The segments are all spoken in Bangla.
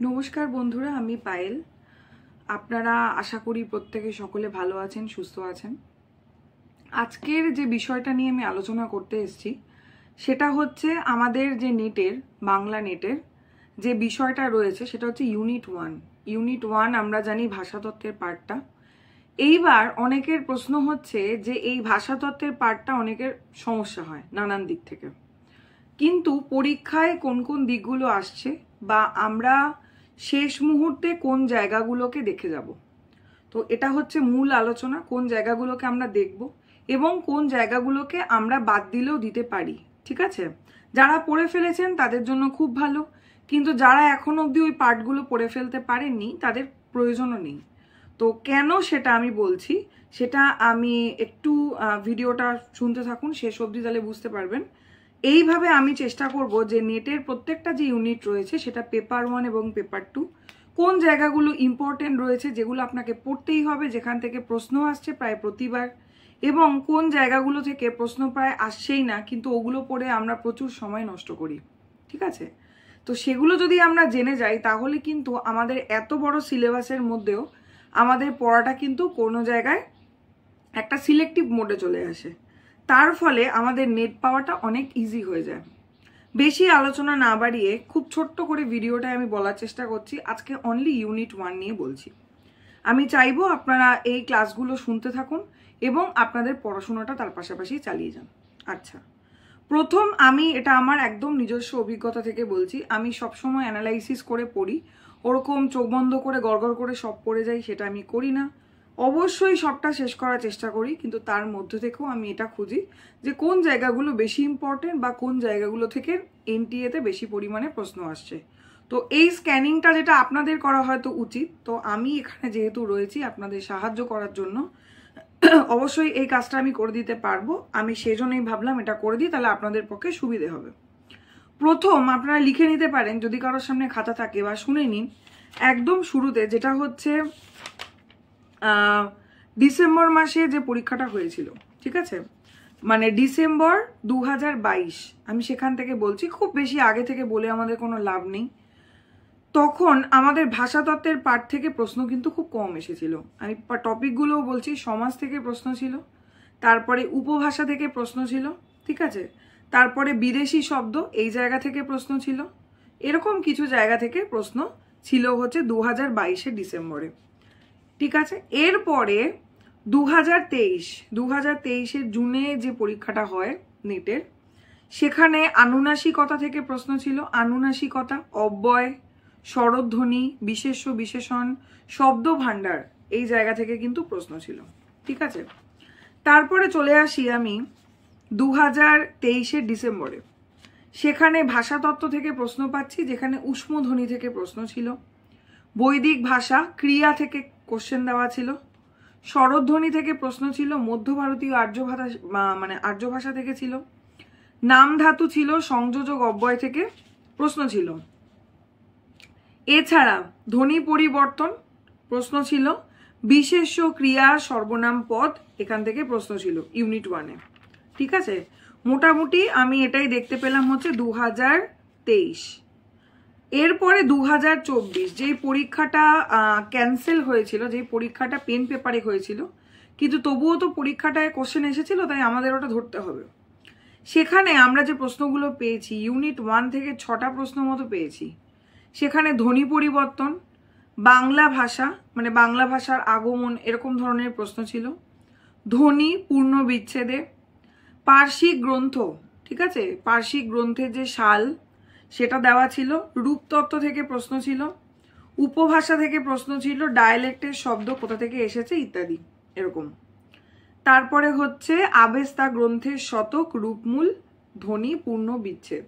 নমস্কার বন্ধুরা, আমি পায়েল। আপনারা আশা করি প্রত্যেকে সকলে ভালো আছেন, সুস্থ আছেন। আজকের যে বিষয়টা নিয়ে আমি আলোচনা করতে এসেছি সেটা হচ্ছে আমাদের যে নেটের, বাংলা নেটের যে বিষয়টা রয়েছে সেটা হচ্ছে ইউনিট ওয়ান। আমরা জানি ভাষাতত্ত্বের পার্টটা। এইবার অনেকের প্রশ্ন হচ্ছে যে এই ভাষাতত্ত্বের পার্টটা অনেকের সমস্যা হয় নানান দিক থেকে, কিন্তু পরীক্ষায় কোন কোন দিকগুলো আসছে বা আমরা শেষ মুহূর্তে কোন জায়গাগুলোকে দেখে যাব, তো এটা হচ্ছে মূল আলোচনা। কোন জায়গাগুলোকে আমরা দেখব এবং কোন জায়গাগুলোকে আমরা বাদ দিলেও দিতে পারি। ঠিক আছে, যারা পড়ে ফেলেছেন তাদের জন্য খুব ভালো, কিন্তু যারা এখনো অবধি ওই পার্টগুলো পড়ে ফেলতে পারেননি তাদের প্রয়োজনও নেই। তো কেন সেটা আমি বলছি, সেটা আমি একটু ভিডিওটা শুনতে থাকুন শেষ অবধি, তাহলে বুঝতে পারবেন। এইভাবে আমি চেষ্টা করব যে নেটের প্রত্যেকটা যে ইউনিট রয়েছে সেটা পেপার 1 এবং পেপার 2 কোন জায়গাগুলো ইম্পর্টেন্ট রয়েছে, যেগুলো আপনাকে পড়তেই হবে, যেখান থেকে প্রশ্ন আসছে প্রায় প্রতিবার, এবং কোন জায়গাগুলো থেকে প্রশ্ন প্রায় আসছেই না কিন্তু ওগুলো পড়ে আমরা প্রচুর সময় নষ্ট করি। ঠিক আছে, তো সেগুলো যদি আমরা জেনে যাই তাহলে কিন্তু আমাদের এত বড় সিলেবাসের মধ্যেও আমাদের পড়াটা কিন্তু কোনো জায়গায় একটা সিলেক্টিভ মোডে চলে আসে। তার ফলে আমাদের নেট পাওয়াটা অনেক ইজি হয়ে যায়। বেশি আলোচনা না বাড়িয়ে খুব ছোট্ট করে ভিডিওটা আমি বলার চেষ্টা করছি। আজকে অনলি ইউনিট 1 নিয়ে বলছি। আমি চাইবো আপনারা এই ক্লাসগুলো শুনতে থাকুন এবং আপনাদের পড়াশোনাটা তার পাশাপাশি চালিয়ে যান। আচ্ছা, প্রথম আমি এটা আমার একদম নিজস্ব অভিজ্ঞতা থেকে বলছি। আমি সবসময় অ্যানালাইসিস করে পড়ি, ওরকম চোখ বন্ধ করে গড়গড় করে সব পড়ে যাই সেটা আমি করি না। অবশ্যই সবটা শেষ করার চেষ্টা করি, কিন্তু তার মধ্যে থেকেও আমি এটা খুঁজি যে কোন জায়গাগুলো বেশি ইম্পর্টেন্ট বা কোন জায়গাগুলো থেকে এনটিএতে বেশি পরিমাণে প্রশ্ন আসছে। তো এই স্ক্যানিংটা যেটা আপনাদের করা হয়তো উচিত, তো আমি এখানে যেহেতু রয়েছি আপনাদের সাহায্য করার জন্য, অবশ্যই এই কাজটা আমি করে দিতে পারবো। আমি সেজন্যই ভাবলাম এটা করে দিই, তাহলে আপনাদের পক্ষে সুবিধে হবে। প্রথম আপনারা লিখে নিতে পারেন যদি কারোর সামনে খাতা থাকে, বা শুনে নিন একদম শুরুতে, যেটা হচ্ছে ডিসেম্বর মাসে যে পরীক্ষাটা হয়েছিল। ঠিক আছে, মানে ডিসেম্বর 2022, আমি সেখান থেকে বলছি, খুব বেশি আগে থেকে বলে আমাদের কোনো লাভ নেই। তখন আমাদের ভাষাতত্ত্বের পাঠ থেকে প্রশ্ন কিন্তু খুব কম এসেছিল। আমি টপিকগুলোও বলছি, সমাজ থেকে প্রশ্ন ছিল, তারপরে উপভাষা থেকে প্রশ্ন ছিল, ঠিক আছে, তারপরে বিদেশি শব্দ এই জায়গা থেকে প্রশ্ন ছিল, এরকম কিছু জায়গা থেকে প্রশ্ন ছিল হচ্ছে 2022 ডিসেম্বরে। ঠিক আছে, এরপরে 2023 জুনে যে পরীক্ষাটা হয় নেটের, সেখানে আনুনাসিকতা থেকে প্রশ্ন ছিল। আনুনাসিকতা, অব্যয়, স্বরধ্বনি, বিশেষ্য, বিশেষণ, শব্দ ভাণ্ডার এই জায়গা থেকে কিন্তু প্রশ্ন ছিল। ঠিক আছে, তারপরে চলে আসি আমি 2023 ডিসেম্বরে। সেখানে ভাষাতত্ত্ব থেকে প্রশ্ন পাচ্ছি, যেখানে ঊষ্মধ্বনি থেকে প্রশ্ন ছিল। বৈদিক ভাষা, ক্রিয়া থেকে কোশ্চেন দেওয়া ছিল। স্বরধ্বনি থেকে প্রশ্ন ছিল। মধ্য ভারতীয় আর্য ভাষা, মানে আর্য ভাষা থেকে ছিল। নাম ধাতু ছিল। সংযোজক অব্যয় থেকে প্রশ্ন ছিল। এছাড়া ধ্বনি পরিবর্তন প্রশ্ন ছিল। বিশেষ্য, ক্রিয়া, সর্বনাম, পদ এখান থেকে প্রশ্ন ছিল ইউনিট 1-এ। ঠিক আছে, মোটামুটি আমি এটাই দেখতে পেলাম হচ্ছে 2023। এরপরে 2024 যেই পরীক্ষাটা ক্যান্সেল হয়েছিল, যেই পরীক্ষাটা পেন পেপারে হয়েছিল, কিন্তু তবুও তো পরীক্ষাটায় কোশ্চেন এসেছিল, তাই আমাদের ওটা ধরতে হবে। সেখানে আমরা যে প্রশ্নগুলো পেয়েছি, ইউনিট 1 থেকে 6টা প্রশ্ন মতো পেয়েছি। সেখানে ধ্বনি পরিবর্তন, বাংলা ভাষা মানে বাংলা ভাষার আগমন, এরকম ধরনের প্রশ্ন ছিল। ধ্বনি পূর্ণ বিচ্ছেদে, পার্শ্বিক গ্রন্থ, ঠিক আছে, পার্শ্বিক গ্রন্থের যে সাল সেটা দেওয়া ছিল। রূপতত্ত্ব থেকে প্রশ্ন ছিল। উপভাষা থেকে প্রশ্ন ছিল। ডায়ালেক্টের শব্দ কোথা থেকে এসেছে ইত্যাদি এরকম। তারপরে হচ্ছে আবেস্তা গ্রন্থের শতক, রূপমূল, ধ্বনি পূর্ণ বিচ্ছেদ।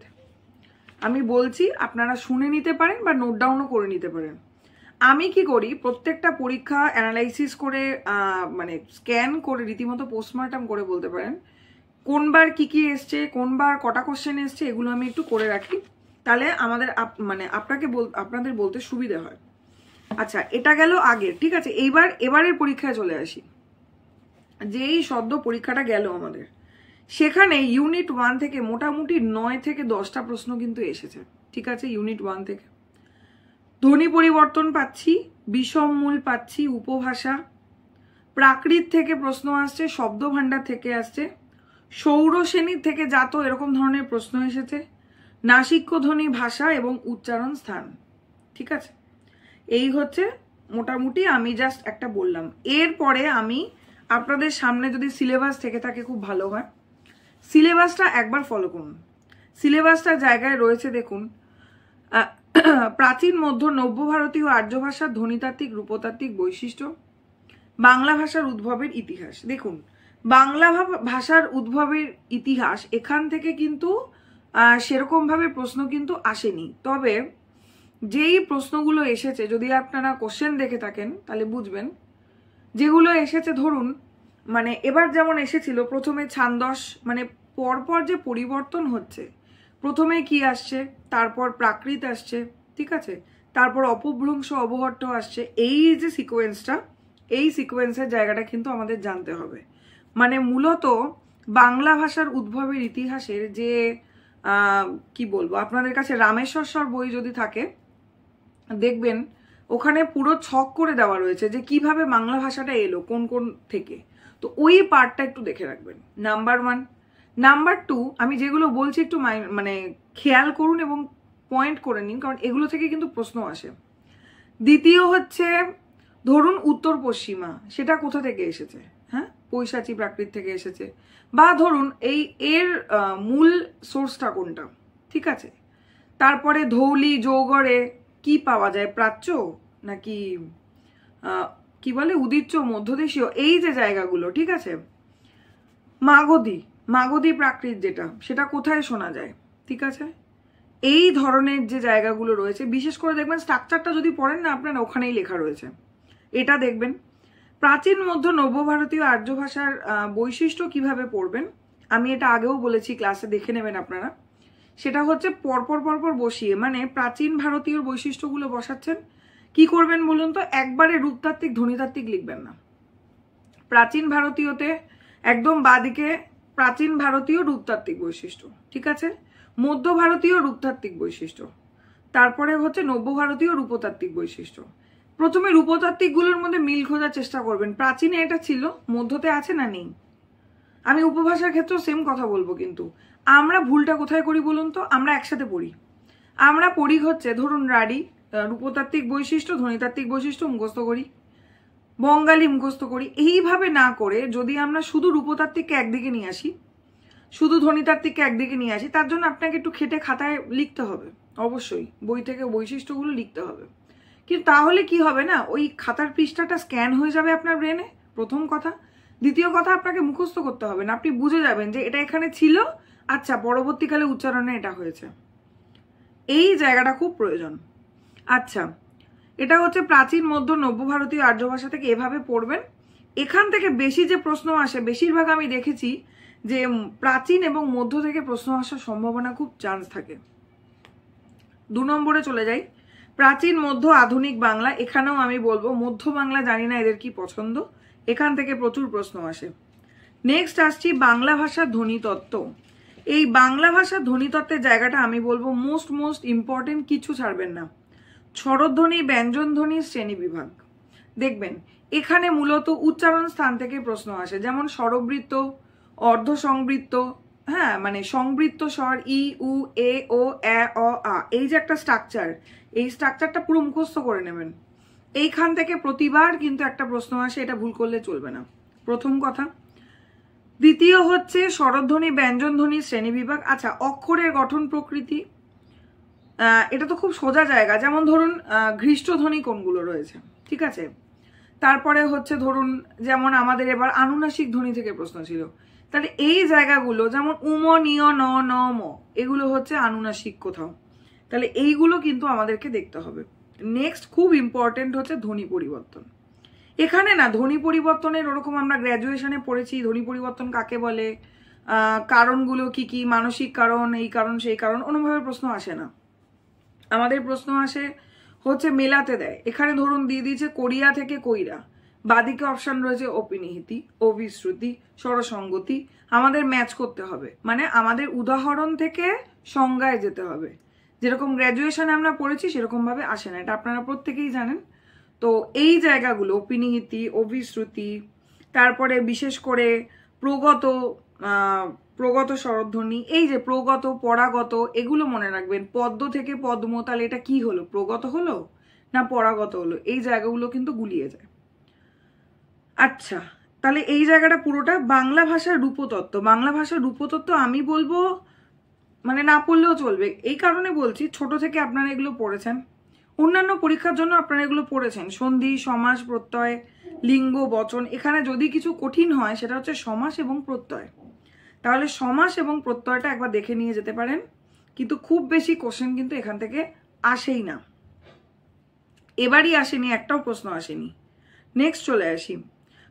আমি বলছি, আপনারা শুনে নিতে পারেন বা নোট ডাউনও করে নিতে পারেন। আমি কি করি, প্রত্যেকটা পরীক্ষা অ্যানালাইসিস করে, মানে স্ক্যান করে, রীতিমতো পোস্টমর্টম করে বলতে পারেন, কোনবার কি কি এসছে, কোনবার কটা কোশ্চেন এসছে, এগুলো আমি একটু করে রাখি, তাহলে আমাদের মানে আপনাদের বলতে সুবিধা হয়। আচ্ছা, এটা গেল আগের। ঠিক আছে, এবারের পরীক্ষায় চলে আসি। যেই সদ্য পরীক্ষাটা গেল আমাদের, সেখানে ইউনিট 1 থেকে মোটামুটি 9 থেকে 10টা প্রশ্ন কিন্তু এসেছে। ঠিক আছে, ইউনিট 1 থেকে ধ্বনি পরিবর্তন পাচ্ছি, বিষম মূল পাচ্ছি, উপভাষা, প্রাকৃত থেকে প্রশ্ন আসছে, শব্দ ভাণ্ডার থেকে আসছে, সৌরশ্রেণীর থেকে জাত এরকম ধরনের প্রশ্ন এসেছে, নাসিক্য ধ্বনি, ভাষা এবং উচ্চারণ স্থান। ঠিক আছে, এই হচ্ছে মোটামুটি আমি জাস্ট একটা বললাম। এরপরে আমি আপনাদের সামনে যদি সিলেবাস থেকে থাকে খুব ভালো হয়, সিলেবাসটা একবার ফলো করুন। সিলেবাসটা জায়গায় রয়েছে দেখুন, প্রাচীন মধ্য নব্য ভারতীয় আর্য ভাষার ধ্বনিতাত্ত্বিক রূপতাত্ত্বিক বৈশিষ্ট্য, বাংলা ভাষার উদ্ভবের ইতিহাস। দেখুন, বাংলা ভাষার উদ্ভবের ইতিহাস এখান থেকে কিন্তু সেরকমভাবে প্রশ্ন কিন্তু আসেনি, তবে যেই প্রশ্নগুলো এসেছে যদি আপনারা কোশ্চেন দেখে থাকেন তাহলে বুঝবেন। যেগুলো এসেছে ধরুন, মানে এবার যেমন এসেছিল প্রথমে ছান্দস, মানে পরপর যে পরিবর্তন হচ্ছে, প্রথমে কি আসছে, তারপর প্রাকৃত আসছে, ঠিক আছে, তারপর অপভ্রংশ অবহট্ট আসছে, এই যে সিকোয়েন্সটা, এই সিকোয়েন্সের জায়গাটা কিন্তু আমাদের জানতে হবে। মানে মূলত বাংলা ভাষার উদ্ভবের ইতিহাসের যে কি বলবো, আপনাদের কাছে রামেশ্বর বই যদি থাকে দেখবেন ওখানে পুরো ছক করে দেওয়া রয়েছে যে কিভাবে বাংলা ভাষাটা এলো কোন কোন থেকে, তো ওই পার্টটা একটু দেখে রাখবেন, নাম্বার 1। নাম্বার 2, আমি যেগুলো বলছি একটু মানে খেয়াল করুন এবং পয়েন্ট করে নিন, কারণ এগুলো থেকে কিন্তু প্রশ্ন আসে। দ্বিতীয় হচ্ছে ধরুন উত্তর পশ্চিমা, সেটা কোথা থেকে এসেছে, হ্যাঁ, পৈশাচী প্রাকৃত থেকে এসেছে, বা ধরুন এর মূল সোর্সটা কোনটা, ঠিক আছে। তারপরে ধৌলি জৌগড়ে কি পাওয়া যায়, প্রাচ্য নাকি কি বলে উদিচ্য মধ্যদেশীয়, এই যে জায়গাগুলো, ঠিক আছে। মাগধী প্রাকৃত যেটা, সেটা কোথায় শোনা যায়, ঠিক আছে। এই ধরনের যে জায়গাগুলো রয়েছে, বিশেষ করে দেখবেন স্ট্রাকচারটা যদি পড়েন না আপনারা, ওখানেই লেখা রয়েছে, এটা দেখবেন। প্রাচীন মধ্য নব্য ভারতীয় আর্য ভাষার বৈশিষ্ট্য কিভাবে পড়বেন, আমি এটা আগেও বলেছি, ক্লাসে দেখে নেবেন আপনারা। সেটা হচ্ছে পরপর বসিয়ে, মানে প্রাচীন ভারতীয় বৈশিষ্ট্যগুলো বসাচ্ছেন। কি করবেন বলুন তো, একবারে রূপতাত্ত্বিক ধ্বনিতাত্ত্বিক লিখবেন না। প্রাচীন ভারতীয়তে একদম বাদিকে প্রাচীন ভারতীয় রূপতাত্ত্বিক বৈশিষ্ট্য, ঠিক আছে, মধ্য ভারতীয় রূপতাত্ত্বিক বৈশিষ্ট্য, তারপরে হচ্ছে নব্য ভারতীয় রূপতাত্ত্বিক বৈশিষ্ট্য। প্রথমে রূপতাত্ত্বিকগুলোর মধ্যে মিল খোঁজার চেষ্টা করবেন, প্রাচীনে এটা ছিল, মধ্যতে আছে না নেই। আমি উপভাষার ক্ষেত্রেও সেম কথা বলবো, কিন্তু আমরা ভুলটা কোথায় করি বলুন তো, আমরা একসাথে পড়ি। আমরা পড়ি হচ্ছে ধরুন রাঢ়ী রূপতাত্ত্বিক বৈশিষ্ট্য, ধ্বনিতাত্ত্বিক বৈশিষ্ট্য মুখস্থ করি, বঙ্গালী মুখস্থ করি। এইভাবে না করে যদি আমরা শুধু রূপতাত্ত্বিককে একদিকে নিয়ে আসি, শুধু ধ্বনিতাত্ত্বিককে একদিকে নিয়ে আসি, তার জন্য আপনাকে একটু খেটে খাতায় লিখতে হবে, অবশ্যই বই থেকে বৈশিষ্ট্যগুলো লিখতে হবে। কিন্তু তাহলে কি হবে না, ওই খাতার পৃষ্ঠাটা স্ক্যান হয়ে যাবে আপনার ব্রেনে, প্রথম কথা। দ্বিতীয় কথা, আপনাকে মুখস্থ করতে হবে না, আপনি বুঝে যাবেন যে এটা এখানে ছিল, আচ্ছা পরবর্তীকালে উচ্চারণে এটা হয়েছে। এই জায়গাটা খুব প্রয়োজন। আচ্ছা, এটা হচ্ছে প্রাচীন মধ্য নব্য ভারতীয় আর্য ভাষা থেকে এভাবে পড়বেন। এখান থেকে বেশি যে প্রশ্ন আসে, বেশিরভাগ আমি দেখেছি যে প্রাচীন এবং মধ্য থেকে প্রশ্ন আসার সম্ভাবনা খুব চান্স থাকে। 2 নম্বরে চলে যাই, প্রাচীন মধ্য আধুনিক বাংলা। এখানেও আমি বলবো মধ্য বাংলা, জানি না এদের কি পছন্দ, এখান থেকে প্রচুর প্রশ্ন আসে। নেক্সট আসছি বাংলা ভাষার ধ্বনিতত্ত্ব। এই বাংলা ভাষার ধ্বনিতত্ত্বের জায়গাটা আমি বলবো মোস্ট ইম্পর্টেন্ট, কিছু ছাড়বেন না। স্বরধ্বনি, ব্যঞ্জনধ্বনি, শ্রেণী বিভাগ। দেখবেন এখানে মূলত উচ্চারণ স্থান থেকে প্রশ্ন আসে, যেমন স্বরবৃত্ত, অর্ধ সংবৃত্ত, হ্যাঁ, মানে সংবৃত্ত স্বর ই, উ, এ, ও, এ, অ, আ, এই যে একটা স্ট্রাকচার, এই স্ট্রাকচারটা পুরো মুখস্থ করে নেবেন। এইখান থেকে প্রতিবার কিন্তু একটা প্রশ্ন আসে, এটা ভুল করলে চলবে না, প্রথম কথা। দ্বিতীয় হচ্ছে স্বরধ্বনি, ব্যঞ্জনধ্বনি, শ্রেণীবিভাগ। আচ্ছা, অক্ষরের গঠন প্রকৃতি, এটা তো খুব সোজা জায়গা, যেমন ধরুন ঘৃষ্টধ্বনি কোনগুলো রয়েছে, ঠিক আছে। তারপরে হচ্ছে ধরুন যেমন আমাদের এবার আনুনাসিক ধ্বনি থেকে প্রশ্ন ছিল, তাহলে এই জায়গাগুলো যেমন উম, নিয়, ন, ন, ম, এগুলো হচ্ছে আনুনাসিক কোথাও, তাহলে এইগুলো কিন্তু আমাদেরকে দেখতে হবে। নেক্সট খুব ইম্পর্টেন্ট হচ্ছে ধ্বনি পরিবর্তন। এখানে না ধ্বনি পরিবর্তনের ওরকম আমরা গ্র্যাজুয়েশনে পড়েছি ধ্বনি পরিবর্তন কাকে বলে, কারণগুলো কি কি, মানসিক কারণ, এই কারণ সেই কারণ, অন্যভাবে প্রশ্ন আসে না। আমাদের প্রশ্ন আসে হচ্ছে মেলাতে দেয়, এখানে ধরুন দিয়ে দিয়েছে কোরিয়া থেকে কইরা, বাদিকে অপশন রয়েছে অপিনিহিতি, অভিশ্রুতি, স্বরসঙ্গতি, আমাদের ম্যাচ করতে হবে, মানে আমাদের উদাহরণ থেকে সংজ্ঞায় যেতে হবে। যেরকম গ্র্যাজুয়েশনে আমরা পড়েছি সেরকমভাবে আসে না, এটা আপনারা প্রত্যেকেই জানেন। তো এই জায়গাগুলো অপিনিহিতি, অভিশ্রুতি, তারপরে বিশেষ করে প্রগত স্বরধ্বনি, এই যে প্রগত পরাগত, এগুলো মনে রাখবেন। পদ্ম থেকে পদ্ম, তাহলে এটা কি হলো, প্রগত হলো না পরাগত হলো, এই জায়গাগুলো কিন্তু গুলিয়ে যায়। আচ্ছা, তাহলে এই জায়গাটা পুরোটা বাংলা ভাষার রূপতত্ত্ব। বাংলা ভাষার রূপতত্ত্ব আমি বলবো মানে না পড়লেও চলবে, এই কারণে বলছি ছোট থেকে আপনারা এগুলো পড়েছেন, অন্যান্য পরীক্ষার জন্য আপনারা এগুলো পড়েছেন। সন্ধি, সমাস, প্রত্যয়, লিঙ্গ, বচন। এখানে যদি কিছু কঠিন হয় সেটা হচ্ছে সমাস এবং প্রত্যয়। তাহলে সমাস এবং প্রত্যয়টা একবার দেখে নিয়ে যেতে পারেন, কিন্তু খুব বেশি কোশ্চেন কিন্তু এখান থেকে আসেই না, এবারই আসেনি, একটাও প্রশ্ন আসেনি। নেক্সট চলে আসি,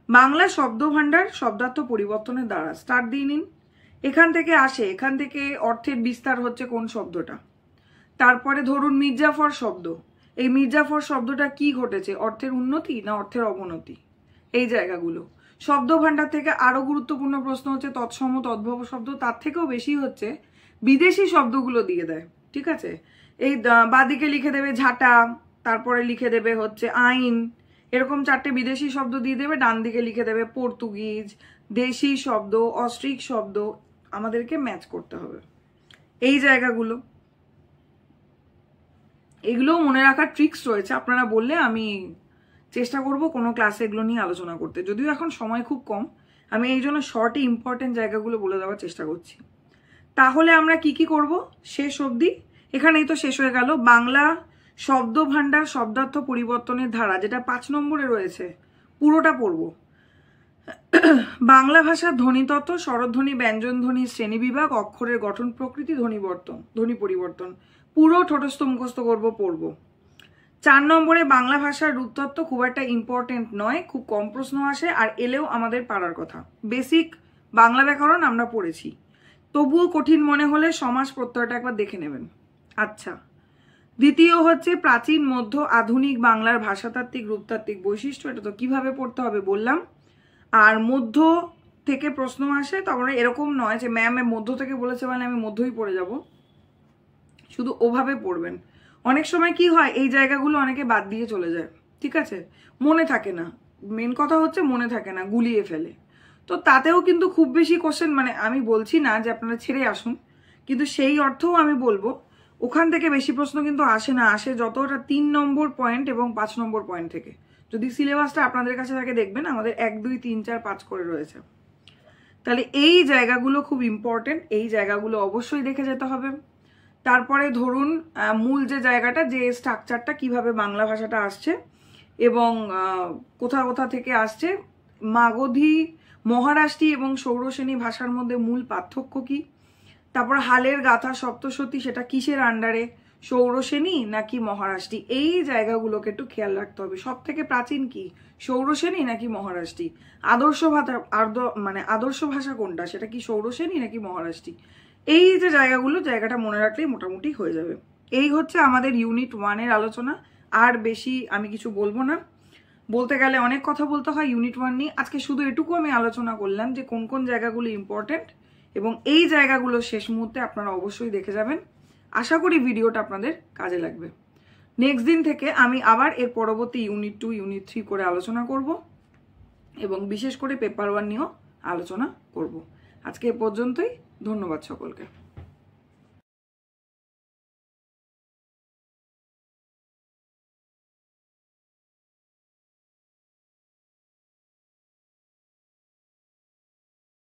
বাংলা শব্দ ভাণ্ডার শব্দার্থ পরিবর্তনের দ্বারা। স্টার্ট দিয়ে নিন, এখান থেকে আসে, এখান থেকে অর্থের বিস্তার হচ্ছে কোন শব্দটা। তারপরে ধরুন মির্জাফর শব্দ, এই মির্জাফর শব্দটা কি ঘটেছে, অর্থের উন্নতি না অর্থের অবনতি, এই জায়গাগুলো। শব্দ ভাণ্ডার থেকে আরো গুরুত্বপূর্ণ প্রশ্ন হচ্ছে তৎসম তদ্ভব শব্দ, তার থেকেও বেশি হচ্ছে বিদেশি শব্দগুলো দিয়ে দেয়, ঠিক আছে। এই বাদিকে লিখে দেবে ঝাঁটা, তারপরে লিখে দেবে হচ্ছে আইন, এরকম 4টে বিদেশি শব্দ দিয়ে দেবে, ডান দিকে লিখে দেবে পর্তুগিজ, দেশি শব্দ, অস্ট্রিক শব্দ, আমাদেরকে ম্যাচ করতে হবে এই জায়গাগুলো। এগুলোও মনে রাখার ট্রিক্স রয়েছে, আপনারা বললে আমি চেষ্টা করব কোনো ক্লাসে এগুলো নিয়ে আলোচনা করতে, যদিও এখন সময় খুব কম, আমি এই জন্য শর্টে ইম্পর্টেন্ট জায়গাগুলো বলে দেওয়ার চেষ্টা করছি। তাহলে আমরা কি কি করব শেষ অবধি, এখানেই তো শেষ হয়ে গেল বাংলা শব্দ ভাণ্ডার শব্দার্থ পরিবর্তনের ধারা, যেটা 5 নম্বরে রয়েছে, পুরোটা পড়ব। বাংলা ভাষার ধ্বনিতত্ত্ব, স্বরধ্বনি, ব্যঞ্জনধ্বনি, শ্রেণীবিভাগ, অক্ষরের গঠন প্রকৃতি, ধ্বনি পরিবর্তন, পুরো ঠোঁটস্থ মুখস্থ করব, পড়ব। 4 নম্বরে বাংলা ভাষার রূপতত্ত্ব, খুব একটা ইম্পর্টেন্ট নয়, খুব কম প্রশ্ন আসে, আর এলেও আমাদের পারার কথা। বেসিক বাংলা ব্যাকরণ আমরা পড়েছি, তবুও কঠিন মনে হলে সমাস প্রত্যয়টা একবার দেখে নেবেন। আচ্ছা, দ্বিতীয় হচ্ছে প্রাচীন মধ্য আধুনিক বাংলার ভাষাতাত্ত্বিক রূপতাত্ত্বিক বৈশিষ্ট্য, এটা তো কিভাবে পড়তে হবে বললাম। আর মধ্য থেকে প্রশ্ন আসে, তারপরে এরকম নয় যে ম্যাম মধ্য থেকে বলেছে মানে আমি মধ্যই পড়ে যাব, শুধু ওভাবে পড়বেন। অনেক সময় কি হয়, এই জায়গাগুলো অনেকে বাদ দিয়ে চলে যায়, ঠিক আছে, মনে থাকে না, মেন কথা হচ্ছে মনে থাকে না, গুলিয়ে ফেলে। তো তাতেও কিন্তু খুব বেশি কোশ্চেন, মানে আমি বলছি না যে আপনারা ছেড়ে আসুন, কিন্তু সেই অর্থেও আমি বলবো ওখান থেকে বেশি প্রশ্ন কিন্তু আসে না, আসে যতটা 3 নম্বর পয়েন্ট এবং 5 নম্বর পয়েন্ট থেকে। যদি সিলেবাসটা আপনাদের কাছে থাকে দেখবেন আমাদের 1, 2, 3, 4, 5 করে রয়েছে। তাহলে এই জায়গাগুলো খুব ইম্পর্টেন্ট, এই জায়গাগুলো অবশ্যই দেখে যেতে হবে। তারপরে ধরুন মূল যে জায়গাটা, যে স্ট্রাকচারটা, কিভাবে বাংলা ভাষাটা আসছে এবং কোথা কোথা থেকে আসছে, মাগধী, মহারাষ্ট্রী এবং সৌরসেনী ভাষার মধ্যে মূল পার্থক্য কি, তারপর হালের গাথা সপ্তশতী সেটা কিসের আন্ডারে, সৌরসেনী নাকি মহারাষ্ট্রী, এই জায়গাগুলোকে একটু খেয়াল রাখতে হবে। সব থেকে প্রাচীন কি, সৌরসেনী নাকি মহারাষ্ট্রী, আদর্শ ভাষা কোনটা, সেটা কি সৌরসেনী নাকি মহারাষ্ট্রী, এই যে জায়গাটা মনে রাখলেই মোটামুটি হয়ে যাবে। এই হচ্ছে আমাদের ইউনিট 1 আলোচনা, আর বেশি আমি কিছু বলবো না, বলতে গেলে অনেক কথা বলতে হয় ইউনিট 1 নিয়ে। আজকে শুধু এটুকু আমি আলোচনা করলাম যে কোন কোন জায়গাগুলো ইম্পর্টেন্ট, এবং এই জায়গাগুলো শেষ মুহূর্তে আপনারা অবশ্যই দেখে যাবেন। আশা করি ভিডিওটা আপনাদের কাজে লাগবে। নেক্সট দিন থেকে আমি আবার এর পরবর্তী ইউনিট 2, ইউনিট 3 করে আলোচনা করব, এবং বিশেষ করে পেপার 1 নিয়েও আলোচনা করব। আজকে এ পর্যন্তই, ধন্যবাদ সকলকে।